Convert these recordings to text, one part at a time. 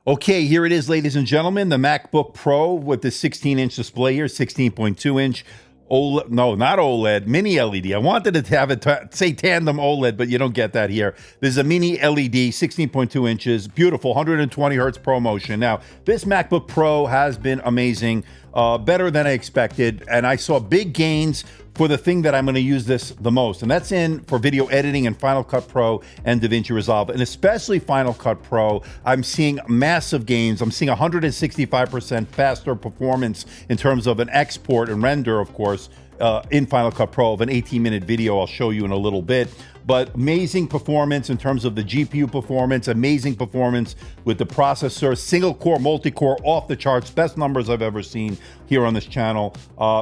Okay, here it is, ladies and gentlemen, the MacBook Pro with the 16-inch display here, 16.2-inch OLED, no, not OLED, mini LED. I wanted to have it say tandem OLED, but you don't get that here. This is a mini LED, 16.2 inches, beautiful, 120 hertz ProMotion. Now, this MacBook Pro has been amazing, better than I expected, and I saw big gains for the thing that I'm going to use this the most, and that's in for video editing and Final Cut Pro and DaVinci Resolve, and especially Final Cut Pro. I'm seeing massive gains. I'm seeing 165% faster performance in terms of an export and render, of course, in Final Cut Pro of an 18-minute video. I'll show you in a little bit. But amazing performance in terms of the GPU performance, amazing performance with the processor, single core, multi-core, off the charts, best numbers I've ever seen here on this channel.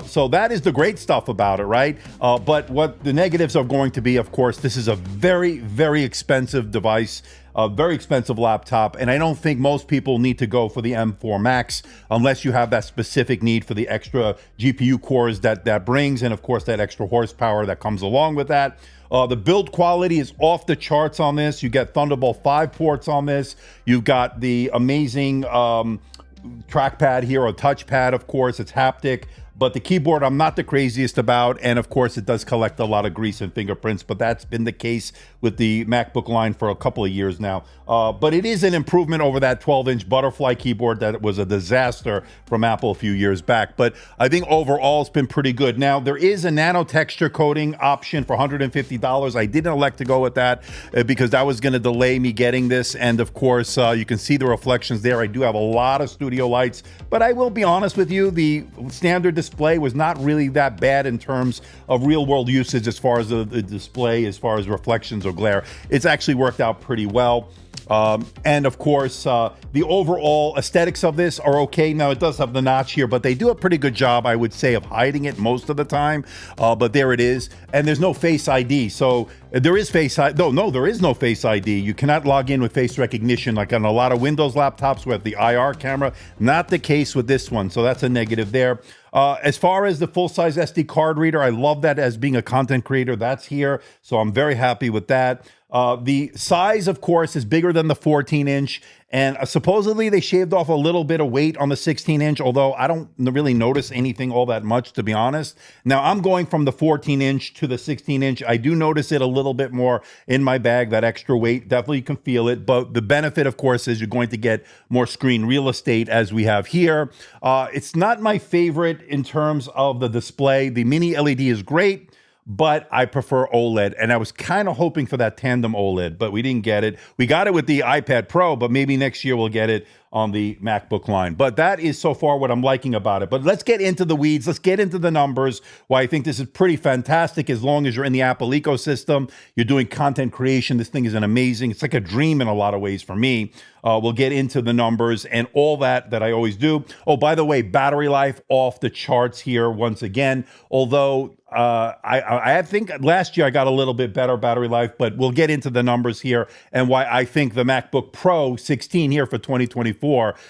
So that is the great stuff about it, right? But what the negatives are going to be, of course, this is a very, very expensive device, a very expensive laptop, and I don't think most people need to go for the M4 Max unless you have that specific need for the extra GPU cores that brings, and of course that extra horsepower that comes along with that. The build quality is off the charts on this. You get Thunderbolt 5 ports on this. You've got the amazing trackpad here, or touchpad, of course. It's haptic. But the keyboard I'm not the craziest about, and of course it does collect a lot of grease and fingerprints, but that's been the case with the MacBook line for a couple of years now. But it is an improvement over that 12-inch butterfly keyboard that was a disaster from Apple a few years back. But I think overall it's been pretty good. Now, there is a nano texture coating option for $150. I didn't elect to go with that because that was going to delay me getting this, and of course you can see the reflections there. I do have a lot of studio lights, but I will be honest with you, the standard display was not really that bad in terms of real world usage as far as the display, as far as reflections or glare. It's actually worked out pretty well. And of course, the overall aesthetics of this are okay. Now, it does have the notch here, but they do a pretty good job, I would say, of hiding it most of the time. But there it is. And there's no Face ID. So there is Face ID. No, there is no Face ID. You cannot log in with face recognition like on a lot of Windows laptops with the IR camera. Not the case with this one. So that's a negative there. As far as the full-size SD card reader, I love that as being a content creator. That's here. So I'm very happy with that. The size, of course, is bigger than the 14-inch, and supposedly they shaved off a little bit of weight on the 16-inch, although I don't really notice anything all that much, to be honest. Now, I'm going from the 14-inch to the 16-inch. I do notice it a little bit more in my bag, that extra weight. Definitely you can feel it, but the benefit, of course, is you're going to get more screen real estate as we have here. It's not my favorite in terms of the display. The mini LED is great, but I prefer OLED, and I was kind of hoping for that tandem OLED, but we didn't get it. We got it with the iPad Pro, but maybe next year we'll get it on the MacBook line. But that is so far what I'm liking about it. But let's get into the weeds. Let's get into the numbers. Why I think this is pretty fantastic as long as you're in the Apple ecosystem, you're doing content creation. This thing is an amazing, it's like a dream in a lot of ways for me. We'll get into the numbers and all that I always do. Oh, by the way, battery life off the charts here once again. Although I think last year I got a little bit better battery life, but we'll get into the numbers here and why I think the MacBook Pro 16 here for 2024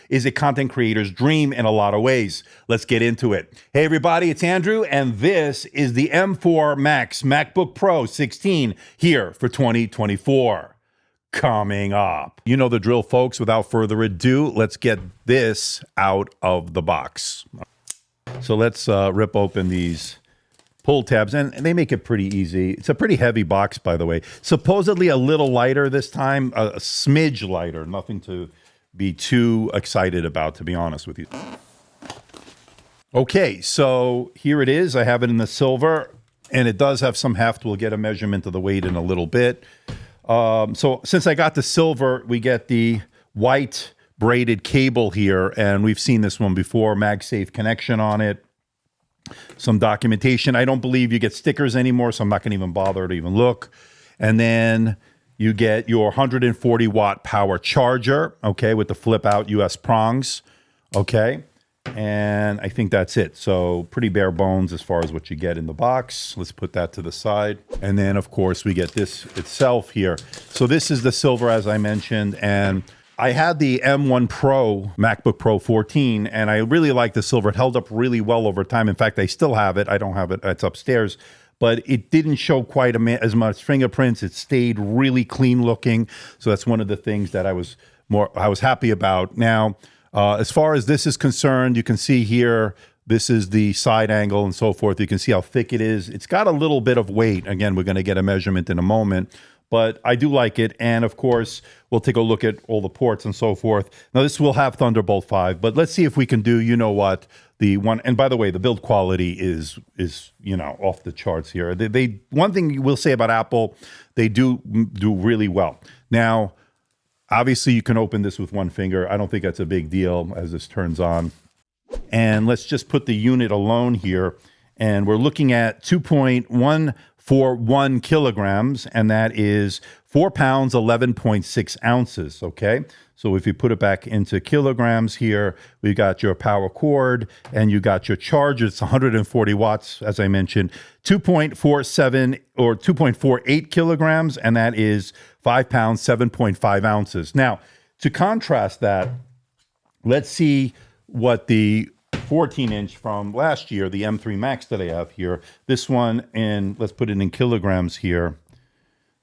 is a content creator's dream in a lot of ways. Let's get into it. Hey everybody, it's Andrew, and this is the M4 Max MacBook Pro 16 here for 2024. Coming up. You know the drill, folks. Without further ado, let's get this out of the box. So let's rip open these pull tabs, and they make it pretty easy. It's a pretty heavy box, by the way. Supposedly a little lighter this time, a smidge lighter. Nothing to be too excited about, to be honest with you. Okay, so here it is. I have it in the silver, and it does have some heft. We'll get a measurement of the weight in a little bit. So since I got the silver, we get the white braided cable here, and we've seen this one before, MagSafe connection on it. Some documentation. I don't believe you get stickers anymore, so I'm not going to even bother to even look. And then you get your 140 watt power charger, okay, with the flip out US prongs, okay. And I think that's it. So pretty bare bones as far as what you get in the box. Let's put that to the side. And then, of course, we get this itself here. So this is the silver, as I mentioned, and I had the M1 Pro, MacBook Pro 14, and I really like the silver. It held up really well over time. In fact, I still have it. I don't have it. It's upstairs. But it didn't show quite as much fingerprints. It stayed really clean looking. So that's one of the things that I was happy about. Now, as far as this is concerned, you can see here, this is the side angle and so forth. You can see how thick it is. It's got a little bit of weight. Again, we're going to get a measurement in a moment, but I do like it. And of course, we'll take a look at all the ports and so forth. Now, this will have Thunderbolt 5, but let's see if we can do, you know what, the one. And by the way, the build quality is off the charts here. They one thing we'll say about Apple, they do really well. Now, obviously, you can open this with one finger. I don't think that's a big deal as this turns on. And let's just put the unit alone here. And we're looking at 2.141 kilograms, and that is 4 pounds, 11.6 ounces, okay? So if you put it back into kilograms here, we got your power cord and you got your charger. It's 140 watts, as I mentioned, 2.47 or 2.48 kilograms, and that is 5 pounds, 7.5 ounces. Now, to contrast that, let's see what the 14-inch from last year, the M3 Max that I have here, this one, and let's put it in kilograms here.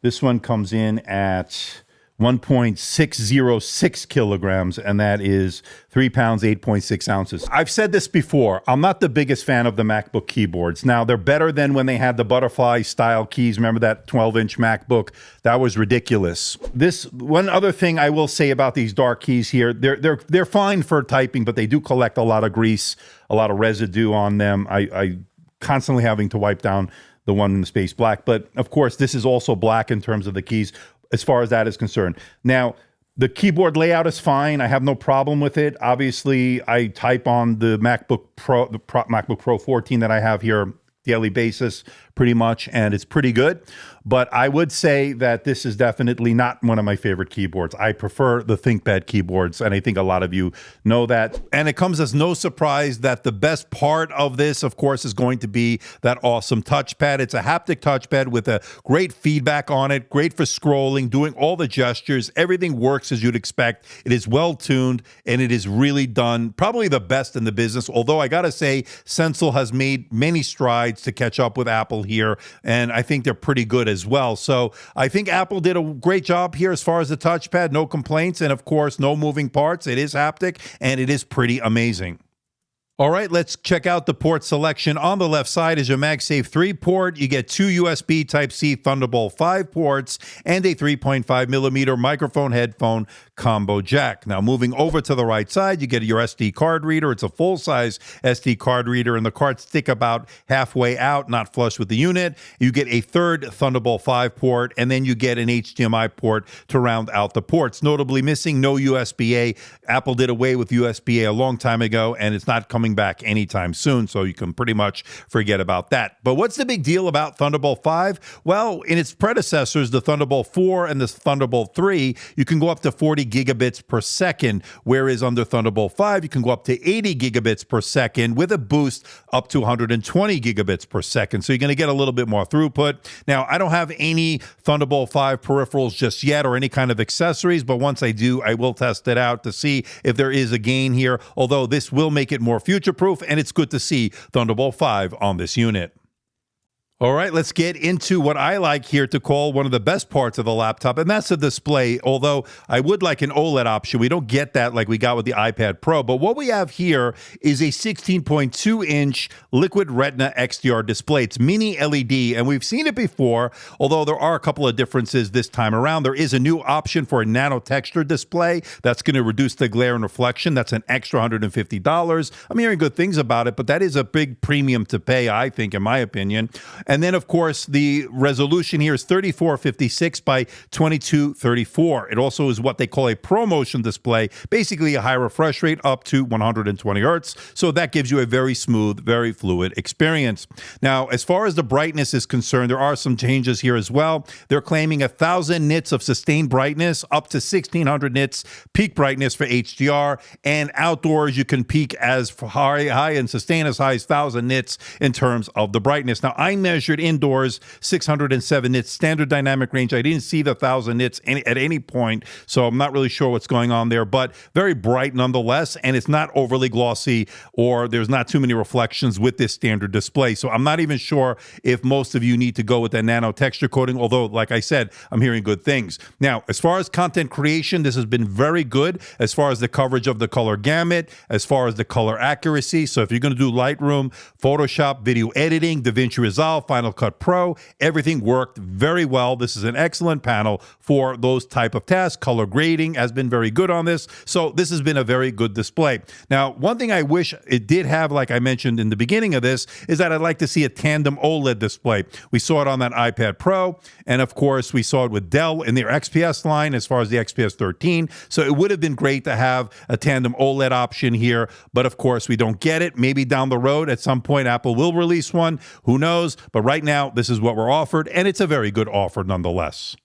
This one comes in at 1.606 kilograms, and that is 3 pounds, 8.6 ounces. I've said this before. I'm not the biggest fan of the MacBook keyboards. Now, they're better than when they had the butterfly style keys. Remember that 12-inch MacBook? That was ridiculous. This one other thing I will say about these dark keys here, they're fine for typing, but they do collect a lot of grease, a lot of residue on them. I constantly having to wipe down the one in the space black. But of course, this is also black in terms of the keys, as far as that is concerned. Now, the keyboard layout is fine. I have no problem with it. Obviously, I type on the MacBook Pro, MacBook Pro 14 that I have here daily basis pretty much, and it's pretty good. But I would say that this is definitely not one of my favorite keyboards. I prefer the ThinkPad keyboards, and I think a lot of you know that. And it comes as no surprise that the best part of this, of course, is going to be that awesome touchpad. It's a haptic touchpad with a great feedback on it, great for scrolling, doing all the gestures. Everything works as you'd expect. It is well-tuned, and it is really done, probably the best in the business. Although I gotta say, Stencil has made many strides to catch up with Apple here, and I think they're pretty good as well. So I think Apple did a great job here as far as the touchpad. No complaints, and of course, no moving parts. It is haptic, and it is pretty amazing. All right, let's check out the port selection. On the left side is your MagSafe 3 port. You get 2 USB Type-C Thunderbolt 5 ports and a 3.5 millimeter microphone headphone combo jack. Now, moving over to the right side, you get your SD card reader. It's a full-size SD card reader, and the cards stick about halfway out, not flush with the unit. You get a third Thunderbolt 5 port, and then you get an HDMI port to round out the ports. Notably missing, no USB-A. Apple did away with USB-A a long time ago, and it's not coming back anytime soon, so you can pretty much forget about that. But what's the big deal about Thunderbolt 5? Well, in its predecessors, the Thunderbolt 4 and the Thunderbolt 3, you can go up to 40 gigabits per second, whereas under Thunderbolt 5, you can go up to 80 gigabits per second with a boost up to 120 gigabits per second. So you're going to get a little bit more throughput. Now, I don't have any Thunderbolt 5 peripherals just yet or any kind of accessories, but once I do, I will test it out to see if there is a gain here, although this will make it more future-proof, and it's good to see Thunderbolt 5 on this unit. All right, let's get into what I like here to call one of the best parts of the laptop, and that's the display, although I would like an OLED option. We don't get that like we got with the iPad Pro, but what we have here is a 16.2-inch Liquid Retina XDR display. It's mini LED, and we've seen it before, although there are a couple of differences this time around. There is a new option for a nano texture display that's going to reduce the glare and reflection. That's an extra $150. I'm hearing good things about it, but that is a big premium to pay, I think, in my opinion. And then, of course, the resolution here is 3456 by 2234. It also is what they call a ProMotion display, basically a high refresh rate up to 120 hertz. So that gives you a very smooth, very fluid experience. Now, as far as the brightness is concerned, there are some changes here as well. They're claiming 1,000 nits of sustained brightness, up to 1,600 nits peak brightness for HDR, and outdoors you can peak as high and sustain as high as 1,000 nits in terms of the brightness. Now, I measured measured indoors, 607 nits, standard dynamic range. I didn't see the 1,000 nits at any point, so I'm not really sure what's going on there, but very bright nonetheless, and it's not overly glossy, or there's not too many reflections with this standard display. So I'm not even sure if most of you need to go with that nano texture coating, although, like I said, I'm hearing good things. Now, as far as content creation, this has been very good as far as the coverage of the color gamut, as far as the color accuracy. So if you're going to do Lightroom, Photoshop, video editing, DaVinci Resolve, Final Cut Pro, everything worked very well. This is an excellent panel for those type of tasks. Color grading has been very good on this. So this has been a very good display. Now, one thing I wish it did have, like I mentioned in the beginning of this, is that I'd like to see a tandem OLED display. We saw it on that iPad Pro, and of course, we saw it with Dell in their XPS line as far as the XPS 13. So it would have been great to have a tandem OLED option here, but of course, we don't get it. Maybe down the road, at some point, Apple will release one. Who knows? But right now, this is what we're offered, and it's a very good offer nonetheless.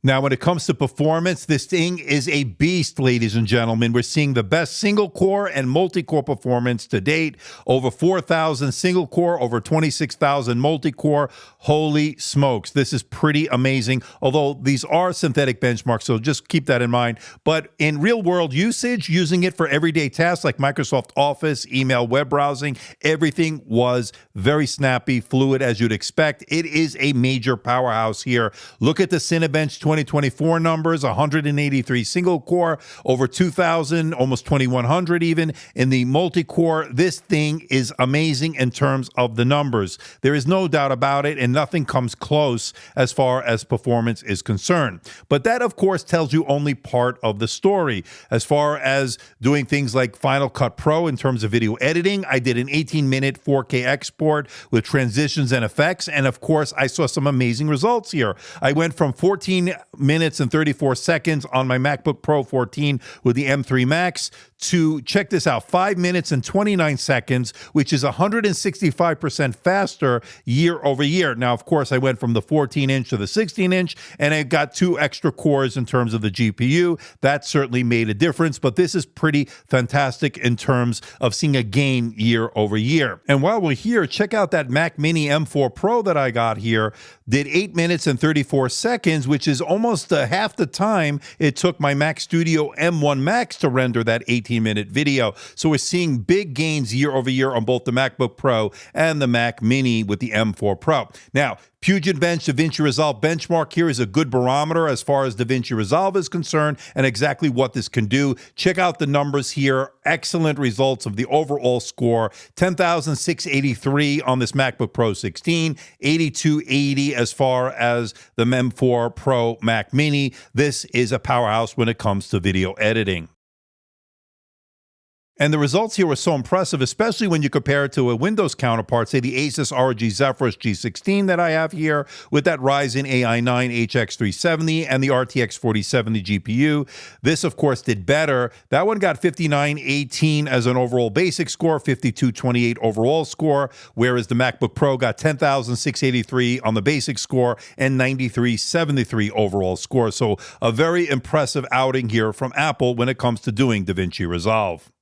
Now, when it comes to performance, this thing is a beast, ladies and gentlemen. We're seeing the best single-core and multi-core performance to date. Over 4,000 single-core, over 26,000 multi-core. Holy smokes, this is pretty amazing, although these are synthetic benchmarks, so just keep that in mind. But in real-world usage, using it for everyday tasks like Microsoft Office, email, web browsing, everything was very snappy, fluid, as you'd expect. It is a major powerhouse here. Look at the Cinebench 2024 numbers, 183 single core, over 2,000, almost 2,100 even in the multi-core. This thing is amazing in terms of the numbers. There is no doubt about it, and nothing comes close as far as performance is concerned. But that, of course, tells you only part of the story. As far as doing things like Final Cut Pro in terms of video editing, I did an 18-minute 4K export with transitions and effects, and of course, I saw some amazing results here. I went from 14 minutes and 34 seconds on my MacBook Pro 14 with the M3 Max to, check this out, 5 minutes and 29 seconds, which is 165% faster year over year. Now, of course, I went from the 14-inch to the 16-inch, and I got 2 extra cores in terms of the GPU. That certainly made a difference, but this is pretty fantastic in terms of seeing a gain year over year. And while we're here, check out that Mac Mini M4 Pro that I got here. Did 8 minutes and 34 seconds, which is almost half the time it took my Mac Studio M1 Max to render that 18-minute video. So we're seeing big gains year over year on both the MacBook Pro and the Mac Mini with the M4 Pro. Now, Puget Bench DaVinci Resolve benchmark here is a good barometer as far as DaVinci Resolve is concerned and exactly what this can do. Check out the numbers here. Excellent results of the overall score. 10,683 on this MacBook Pro 16, 8,280 as far as the M4 Pro Mac Mini. This is a powerhouse when it comes to video editing. And the results here were so impressive, especially when you compare it to a Windows counterpart, say the Asus ROG Zephyrus G16 that I have here with that Ryzen AI9 HX370 and the RTX 4070 GPU. This, of course, did better. That one got 5918 as an overall basic score, 5228 overall score, whereas the MacBook Pro got 10,683 on the basic score and 9373 overall score. So a very impressive outing here from Apple when it comes to doing DaVinci Resolve.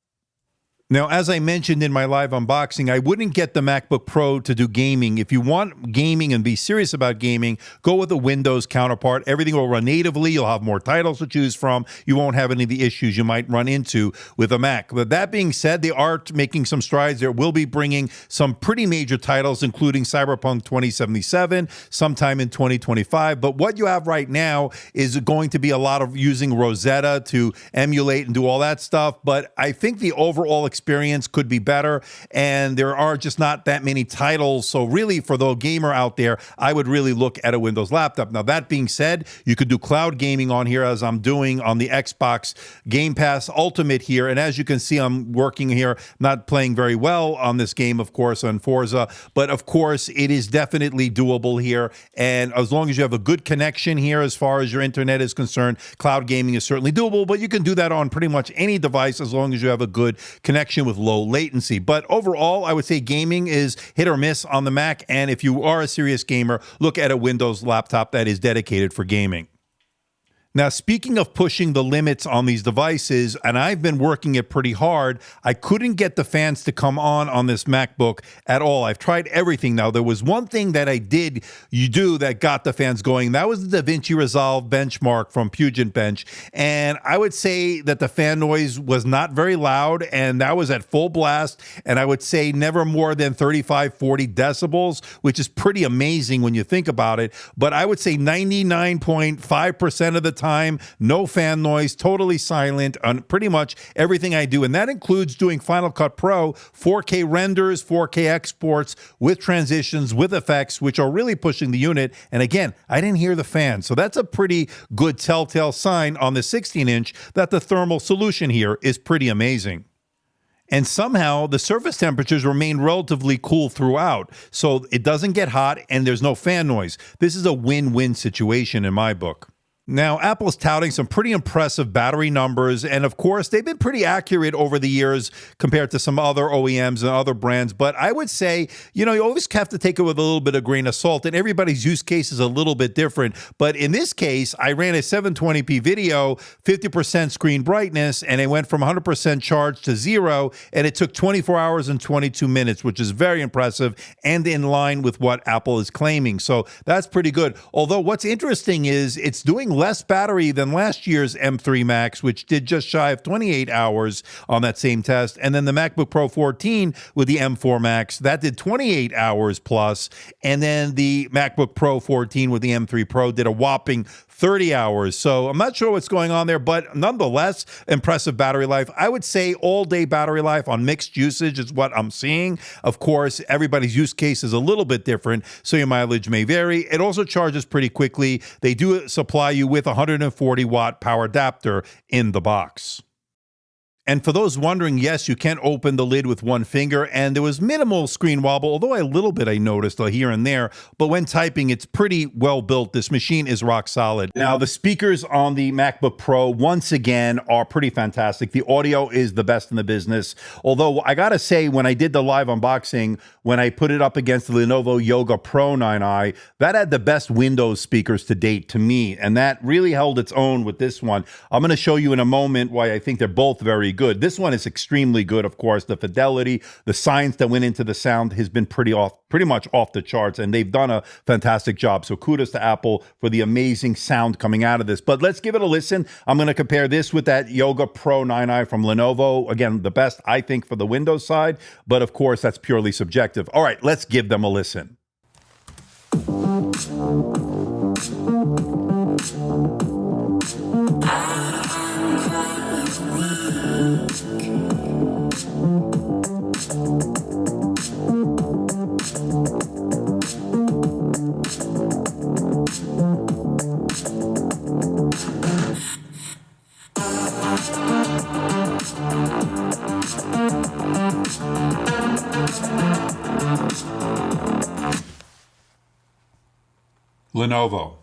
Now, as I mentioned in my live unboxing, I wouldn't get the MacBook Pro to do gaming. If you want gaming and be serious about gaming, go with a Windows counterpart. Everything will run natively. You'll have more titles to choose from. You won't have any of the issues you might run into with a Mac. But that being said, they are making some strides. They will be bringing some pretty major titles, including Cyberpunk 2077, sometime in 2025. But what you have right now is going to be a lot of using Rosetta to emulate and do all that stuff. But I think the overall experience could be better, and there are just not that many titles. So really, for the gamer out there, I would really look at a Windows laptop. Now, that being said, you could do cloud gaming on here, as I'm doing on the Xbox Game Pass Ultimate here. And as you can see, I'm working here, not playing very well on this game, of course, on Forza, but of course, it is definitely doable here. And as long as you have a good connection here, as far as your internet is concerned, cloud gaming is certainly doable, but you can do that on pretty much any device as long as you have a good connection with low latency. But overall, I would say gaming is hit or miss on the Mac. And if you are a serious gamer, look at a Windows laptop that is dedicated for gaming. Now, speaking of pushing the limits on these devices, and I've been working it pretty hard, I couldn't get the fans to come on this MacBook at all. I've tried everything. Now, there was one thing that I did do that got the fans going. That was the DaVinci Resolve benchmark from Puget Bench. And I would say that the fan noise was not very loud, and that was at full blast. And I would say never more than 35, 40 decibels, which is pretty amazing when you think about it. But I would say 99.5% of the time, no fan noise, totally silent on pretty much everything I do. And that includes doing Final Cut Pro, 4K renders, 4K exports with transitions, with effects, which are really pushing the unit. And again, I didn't hear the fan. So that's a pretty good telltale sign on the 16-inch that the thermal solution here is pretty amazing. And somehow the surface temperatures remain relatively cool throughout. So it doesn't get hot and there's no fan noise. This is a win-win situation in my book. Now, Apple is touting some pretty impressive battery numbers, and of course, they've been pretty accurate over the years compared to some other OEMs and other brands, but I would say, you always have to take it with a little bit of grain of salt, and everybody's use case is a little bit different, but in this case, I ran a 720p video, 50% screen brightness, and it went from 100% charge to 0, and it took 24 hours and 22 minutes, which is very impressive and in line with what Apple is claiming, so that's pretty good. Although what's interesting is it's doing less battery than last year's M3 Max, which did just shy of 28 hours on that same test. And then the MacBook Pro 14 with the M4 Max, that did 28 hours plus. And then the MacBook Pro 14 with the M3 Pro did a whopping 30 hours. So I'm not sure what's going on there, but nonetheless, impressive battery life. I would say all-day battery life on mixed usage is what I'm seeing. Of course, everybody's use case is a little bit different, so your mileage may vary. It also charges pretty quickly. They do supply you with a 140-watt power adapter in the box. And for those wondering, yes, you can open the lid with one finger, and there was minimal screen wobble, although a little bit I noticed here and there. But when typing, it's pretty well built. This machine is rock solid. Now, the speakers on the MacBook Pro, once again, are pretty fantastic. The audio is the best in the business. Although, I gotta say, when I did the live unboxing, when I put it up against the Lenovo Yoga Pro 9i, that had the best Windows speakers to date to me, and that really held its own with this one. I'm gonna show you in a moment why I think they're both very good. This one is extremely good, of course. The fidelity, the science that went into the sound has been pretty much off the charts, and they've done a fantastic job. So kudos to Apple for the amazing sound coming out of this. But let's give it a listen. I'm going to compare this with that Yoga Pro 9i from Lenovo. Again, the best, I think, for the Windows side, but of course, that's purely subjective. All right, let's give them a listen. Lenovo.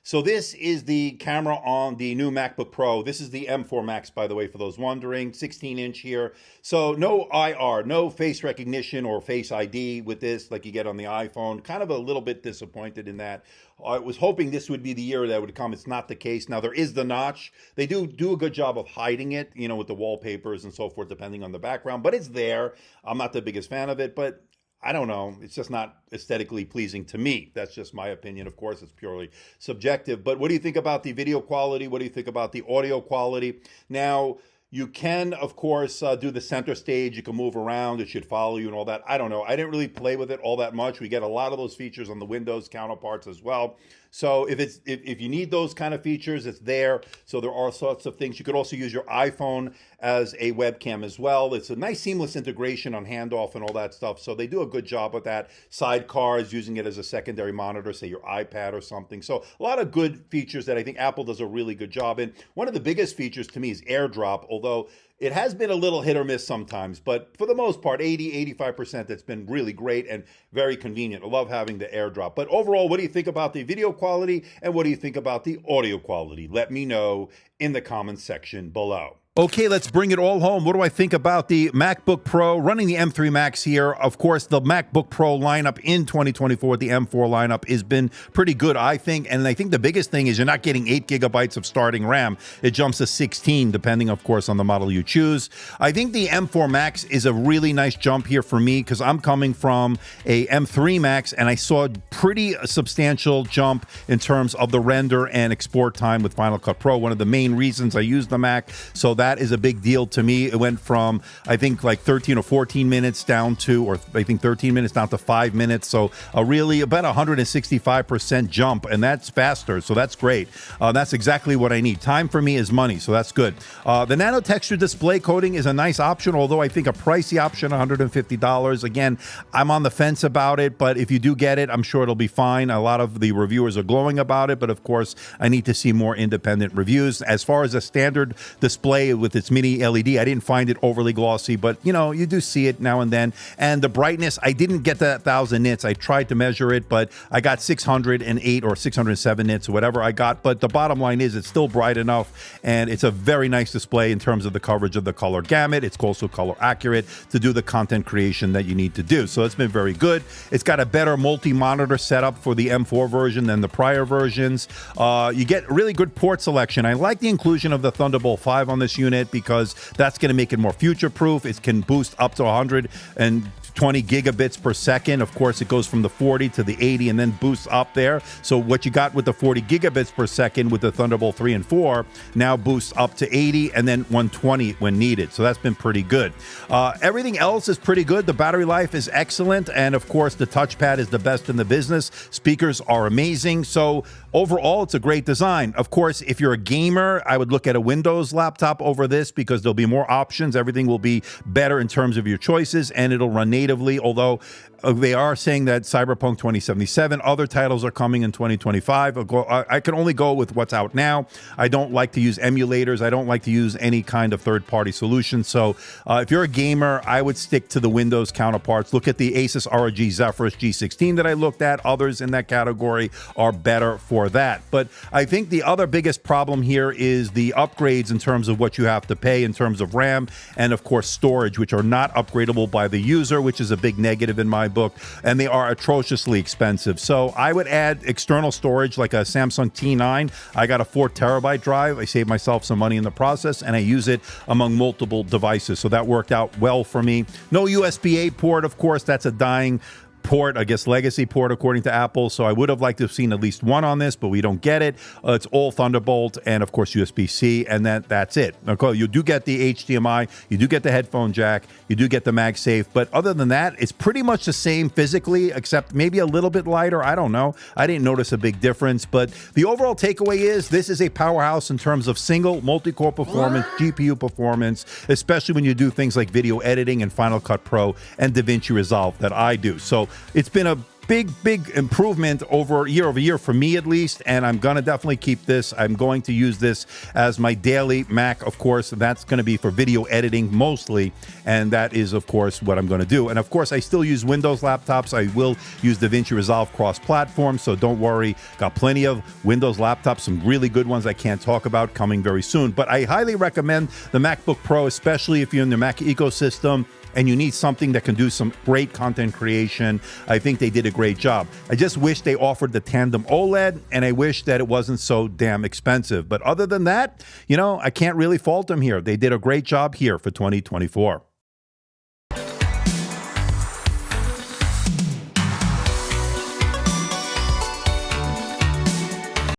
So this is the camera on the new MacBook Pro. This is the M4 Max, by the way, for those wondering, 16-inch here. So no IR, no face recognition or face ID with this like you get on the iPhone. Kind of a little bit disappointed in that. I was hoping this would be the year that would come. It's not the case. Now, there is the notch. They do a good job of hiding it, with the wallpapers and so forth, depending on the background. But it's there. I'm not the biggest fan of it, but I don't know. It's just not aesthetically pleasing to me. That's just my opinion. Of course, it's purely subjective. But what do you think about the video quality? What do you think about the audio quality? Now, You can, of course, do the center stage. You can move around. It should follow you and all that. I don't know. I didn't really play with it all that much. We get a lot of those features on the Windows counterparts as well. So if you need those kind of features, it's there. So there are sorts of things. You could also use your iPhone as a webcam as well. It's a nice seamless integration on handoff and all that stuff. So they do a good job with that. Sidecars, using it as a secondary monitor, say your iPad or something. So a lot of good features that I think Apple does a really good job in. One of the biggest features to me is AirDrop, although it has been a little hit or miss sometimes, but for the most part, 85%, that's been really great and very convenient. I love having the AirDrop. But overall, what do you think about the video quality and what do you think about the audio quality? Let me know in the comments section below. Okay, let's bring it all home. What do I think about the MacBook Pro running the M3 Max here? Of course, the MacBook Pro lineup in 2024, the M4 lineup, has been pretty good, I think. And I think the biggest thing is you're not getting 8 gigabytes of starting RAM. It jumps to 16, depending, of course, on the model you choose. I think the M4 Max is a really nice jump here for me because I'm coming from a M3 Max and I saw a pretty substantial jump in terms of the render and export time with Final Cut Pro. One of the main reasons I use the Mac. So that is a big deal to me. It went from, I think, like 13 or 14 minutes down to, or I think 13 minutes down to 5 minutes. So really about 165% jump, and that's faster. So that's great. That's exactly what I need. Time for me is money, so that's good. The nano texture display coating is a nice option, although I think a pricey option, $150. Again, I'm on the fence about it, but if you do get it, I'm sure it'll be fine. A lot of the reviewers are glowing about it, but of course, I need to see more independent reviews. As far as a standard display with its mini LED, I didn't find it overly glossy, but you know, you do see it now and then. And the brightness, I didn't get that 1,000 nits. I tried to measure it, but I got 608 or 607 nits or whatever I got. But the bottom line is it's still bright enough, and it's a very nice display in terms of the coverage of the color gamut. It's also color accurate to do the content creation that you need to do. So it's been very good. It's got a better multi-monitor setup for the M4 version than the prior versions. You get really good port selection. I like the inclusion of the Thunderbolt 5 on this unit because that's going to make it more future-proof. It can boost up to 120 gigabits per second. Of course, it goes from the 40 to the 80 and then boosts up there. So what you got with the 40 gigabits per second with the Thunderbolt 3 and 4 now boosts up to 80 and then 120 when needed. So that's been pretty good. Everything else is pretty good. The battery life is excellent. And of course, the touchpad is the best in the business. Speakers are amazing. So overall, it's a great design. Of course, if you're a gamer, I would look at a Windows laptop over this because there'll be more options. Everything will be better in terms of your choices, and it'll run natively, although they are saying that Cyberpunk 2077, other titles are coming in 2025. I can only go with what's out now. I don't like to use emulators. I don't like to use any kind of third-party solution. So if you're a gamer, I would stick to the Windows counterparts. Look at the Asus ROG Zephyrus G16 that I looked at. Others in that category are better for that. But I think the other biggest problem here is the upgrades in terms of what you have to pay in terms of RAM and, of course, storage, which are not upgradable by the user, which is a big negative in my book, and they are atrociously expensive. So I would add external storage like a Samsung T9. I got a 4 terabyte drive. I saved myself some money in the process, and I use it among multiple devices. So that worked out well for me. No USB-A port, of course. That's a dying port, I guess legacy port according to Apple. So I would have liked to have seen at least one on this, but we don't get it. It's all Thunderbolt and of course USB-C, and that's it. Okay, you do get the HDMI, you do get the headphone jack, you do get the MagSafe, but other than that, it's pretty much the same physically, except maybe a little bit lighter. I don't know. I didn't notice a big difference, but the overall takeaway is this is a powerhouse in terms of single multi-core performance, GPU performance, especially when you do things like video editing and Final Cut Pro and DaVinci Resolve that I do. So it's been a big improvement over year for me at least, and I'm going to definitely keep this. I'm going to use this as my daily Mac, of course. That's going to be for video editing mostly, and that is, of course, what I'm going to do. And of course, I still use Windows laptops. I will use DaVinci Resolve cross-platform, so don't worry. Got plenty of Windows laptops, some really good ones I can't talk about coming very soon. But I highly recommend the MacBook Pro, especially if you're in the Mac ecosystem and you need something that can do some great content creation. I think they did a great job. I just wish they offered the tandem OLED, and I wish that it wasn't so damn expensive. But other than that, you know, I can't really fault them here. They did a great job here for 2024.